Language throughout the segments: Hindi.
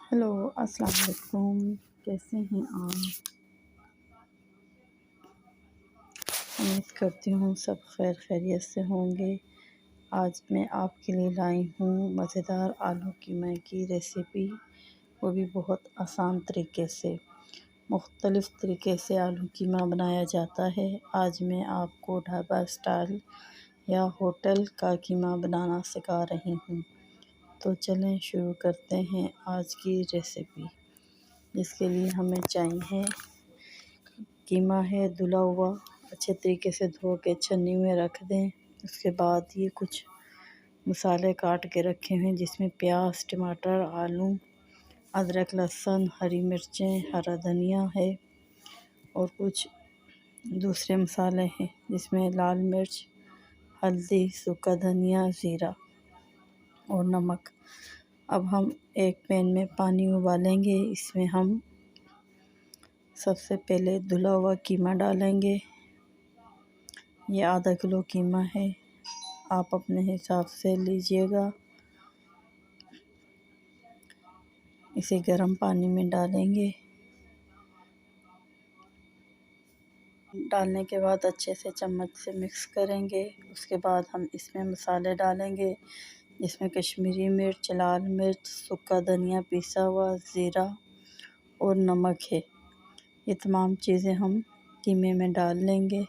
हेलो, अस्सलाम वालेकुम। कैसे हैं आप? उम्मीद करती हूँ सब खैर खैरियत से होंगे। आज मैं आपके लिए लाई हूँ मज़ेदार आलू कीमा की रेसिपी, वो भी बहुत आसान तरीके से। मुख्तलिफ़ तरीके से आलू कीमा बनाया जाता है। आज मैं आपको ढाबा स्टाइल या होटल का कीमा बनाना सिखा रही हूँ। तो चलें शुरू करते हैं आज की रेसिपी। जिसके लिए हमें चाहिए कीमा है धुला हुआ, अच्छे तरीके से धो के छन्नी में रख दें। उसके बाद ये कुछ मसाले काट के रखे हैं जिसमें प्याज, टमाटर, आलू, अदरक, लहसुन, हरी मिर्चें, हरा धनिया है और कुछ दूसरे मसाले हैं जिसमें लाल मिर्च, हल्दी, सूखा धनिया, ज़ीरा और नमक। अब हम एक पैन में पानी उबालेंगे। इसमें हम सबसे पहले धुला हुआ कीमा डालेंगे। ये आधा किलो कीमा है, आप अपने हिसाब से लीजिएगा। इसे गर्म पानी में डालेंगे। डालने के बाद अच्छे से चम्मच से मिक्स करेंगे। उसके बाद हम इसमें मसाले डालेंगे जिसमें कश्मीरी मिर्च, लाल मिर्च, सूखा धनिया पिसा हुआ, ज़ीरा और नमक है। ये तमाम चीज़ें हम कीमे में डाल लेंगे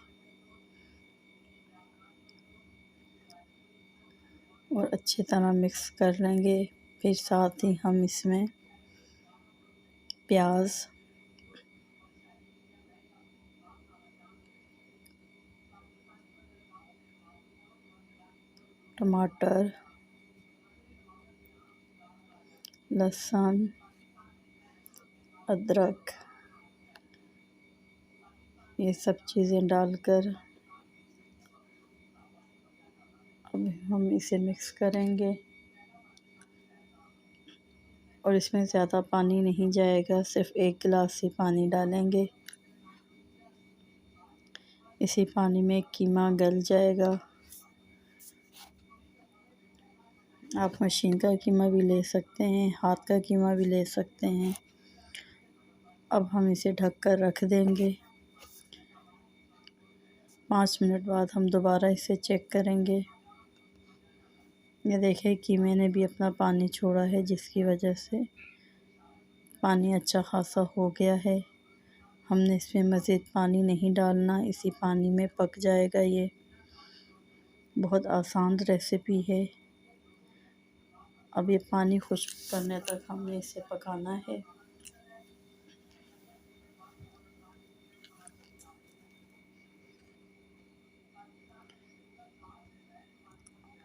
और अच्छी तरह मिक्स कर लेंगे। फिर साथ ही हम इसमें प्याज, टमाटर, लहसुन, अदरक, ये सब चीज़ें डालकर अब हम इसे मिक्स करेंगे और इसमें ज़्यादा पानी नहीं जाएगा, सिर्फ 1 गिलास ही पानी डालेंगे। इसी पानी में कीमा गल जाएगा। आप मशीन का कीमा भी ले सकते हैं, हाथ का कीमा भी ले सकते हैं। अब हम इसे ढक कर रख देंगे। 5 मिनट बाद हम दोबारा इसे चेक करेंगे। ये देखिए कीमे ने भी अपना पानी छोड़ा है, जिसकी वजह से पानी अच्छा खासा हो गया है। हमने इसमें मज़ीद पानी नहीं डालना, इसी पानी में पक जाएगा। ये बहुत आसान रेसिपी है। अब ये पानी खुश्क करने तक हमने इसे पकाना है।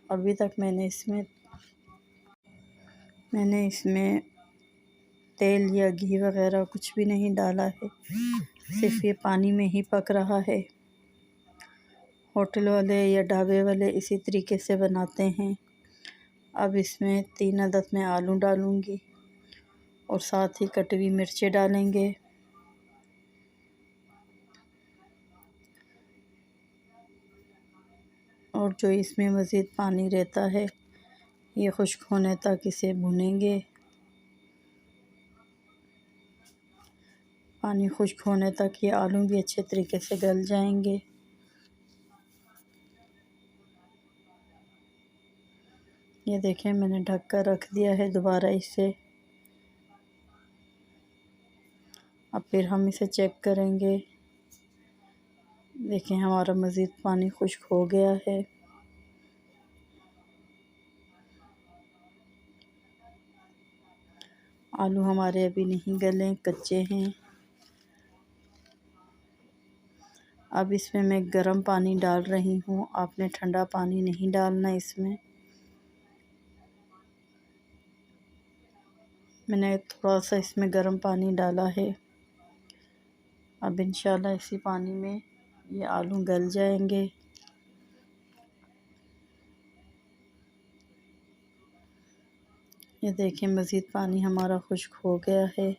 अभी तक मैंने इसमें तेल या घी वगैरह कुछ भी नहीं डाला है, सिर्फ ये पानी में ही पक रहा है। होटल वाले या ढाबे वाले इसी तरीके से बनाते हैं। अब इसमें 3 अदद में आलू डालूंगी और साथ ही कटी हुई मिर्चें डालेंगे। और जो इसमें मज़ीद पानी रहता है, ये खुश्क होने तक इसे भूनेंगे। पानी खुश्क होने तक ये आलू भी अच्छे तरीके से गल जाएंगे। ये देखें मैंने ढक कर रख दिया है दोबारा इसे। अब फिर हम इसे चेक करेंगे। देखें हमारा मज़ीद पानी खुश्क हो गया है। आलू हमारे अभी नहीं गले, कच्चे हैं। अब इसमें मैं गर्म पानी डाल रही हूँ, आपने ठंडा पानी नहीं डालना इसमें। मैंने थोड़ा सा इसमें गर्म पानी डाला है। अब इंशाल्लाह इसी पानी में ये आलू गल जाएंगे। ये देखें मज़ीद पानी हमारा खुश्क हो गया है।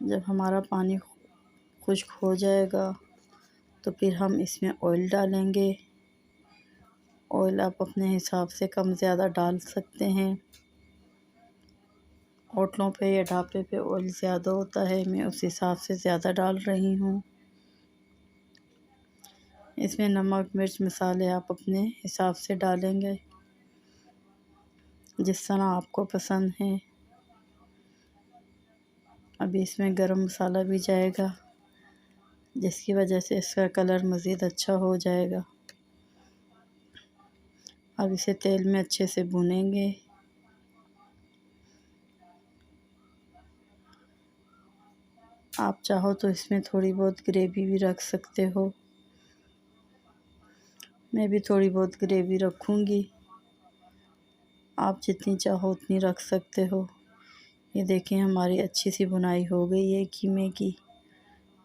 जब हमारा पानी खुश्क हो जाएगा तो फिर हम इसमें ऑयल डालेंगे। ऑयल आप अपने हिसाब से कम ज़्यादा डाल सकते हैं। होटलों पे या ढाबे पे ऑयल ज़्यादा होता है, मैं उस हिसाब से ज़्यादा डाल रही हूँ। इसमें नमक मिर्च मसाले आप अपने हिसाब से डालेंगे जिस तरह आपको पसंद है। अभी इसमें गरम मसाला भी जाएगा जिसकी वजह से इसका कलर मज़ीद अच्छा हो जाएगा। अब इसे तेल में अच्छे से भूनेंगे। आप चाहो तो इसमें थोड़ी बहुत ग्रेवी भी रख सकते हो, मैं भी थोड़ी बहुत ग्रेवी रखूँगी। आप जितनी चाहो उतनी रख सकते हो। ये देखें हमारी अच्छी सी भुनाई हो गई है कीमे की।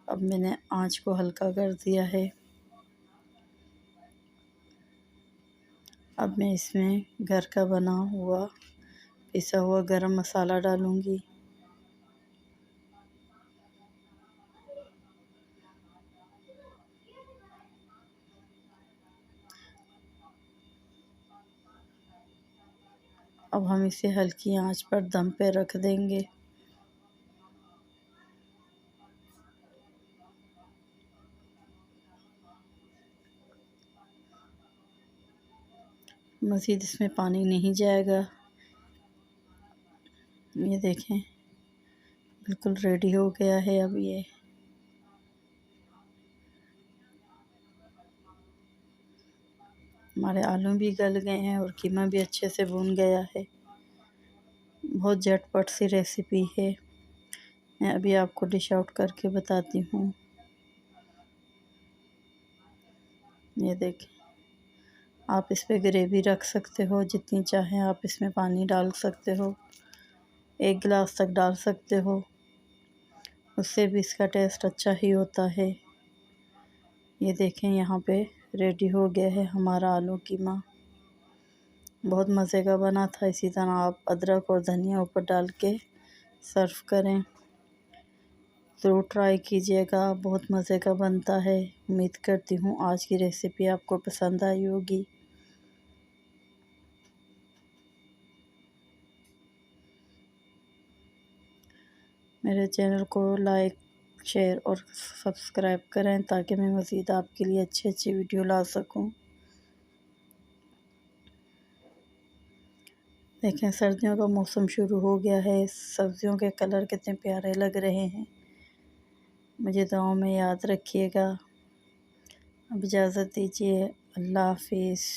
अब मैंने आंच को हल्का कर दिया है। अब मैं इसमें घर का बना हुआ पिसा हुआ गरम मसाला डालूँगी। अब हम इसे हल्की आंच पर दम पे रख देंगे। मज़ीद इसमें पानी नहीं जाएगा। ये देखें बिल्कुल रेडी हो गया है। अब ये हमारे आलू भी गल गए हैं और कीमा भी अच्छे से भून गया है। बहुत झटपट सी रेसिपी है। मैं अभी आपको डिश आउट करके बताती हूँ। ये देखें, आप इस पे ग्रेवी रख सकते हो जितनी चाहें। आप इसमें पानी डाल सकते हो, 1 गिलास तक डाल सकते हो, उससे भी इसका टेस्ट अच्छा ही होता है। ये देखें यहाँ पे रेडी हो गया है हमारा आलू कीमा। बहुत मज़े का बना था। इसी तरह आप अदरक और धनिया ऊपर डाल के सर्व करें। ज़रूर ट्राई कीजिएगा, बहुत मज़े का बनता है। उम्मीद करती हूँ आज की रेसिपी आपको पसंद आई होगी। मेरे चैनल को लाइक शेयर और सब्सक्राइब करें ताकि मैं मज़ीद आपके लिए अच्छी अच्छी वीडियो ला सकूं। देखें सर्दियों का मौसम शुरू हो गया है। सब्जियों के कलर कितने प्यारे लग रहे हैं। मुझे दुआओं में याद रखिएगा। अब इजाज़त दीजिए। अल्लाह हाफिज़।